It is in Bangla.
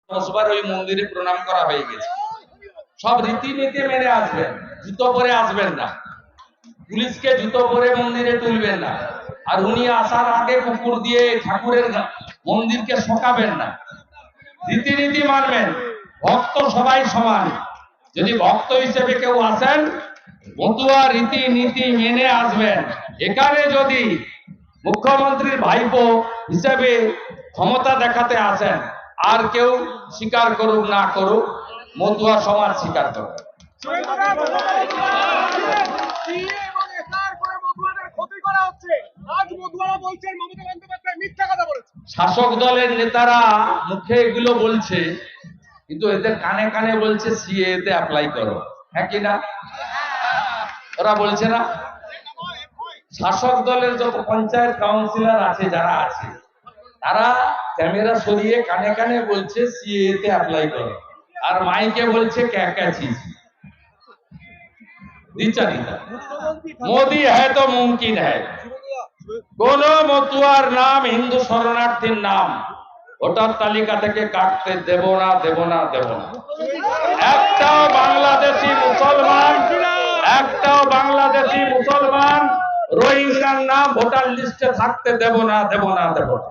10 বার ওই মন্দিরে প্রণাম করা হয়ে গেছে। সব রীতিনীতি মেনে আসবেন, জুতো পরে আসবেন না, পুলিশকে জুতো পরে মন্দিরে তুলবেন না, আর উনি আসার আগে কুকুর দিয়ে ঠাকুরের মন্দিরকে শোকাবেন না। রীতিনীতি মানবেন। ভক্ত সবাই সমান। যদি ভক্ত হিসেবে কেউ আসেন, মতুয়া রীতিনীতি মেনে আসবেন। এখানে যদি মুখ্যমন্ত্রীর ভাইপো হিসেবে ক্ষমতা দেখাতে আসেন, আর কেউ স্বীকার করুক না করুক, মতুয়া সমাজ স্বীকার করবে। শাসক দলের নেতারা মুখে এগুলো বলছে, কিন্তু এদের কানে কানে বলছে সিএ তে অ্যাপ্লাই করো, হ্যাঁ কিনা? ওরা বলছে না? শাসক দলের যত পঞ্চায়েত কাউন্সিলর আছে, যারা আছে, তারা ক্যামেরা সরিয়ে কানে কানে বলছে সিএ তে অ্যাপ্লাই করো, আর মাইকে বলছে ক্যাকাচি। মোদি হ্যায় তো মুমকিন হ্যায়। কোন মতুয়ার নাম হিন্দু শরণার্থীর নাম ভোটার তালিকা থেকে কাটতে দেব না, দেব না, দেব না। একটাও বাংলাদেশি মুসলমান রোহিঙ্গার নাম ভোটার লিস্টে থাকতে দেব না, দেব না, দেব না।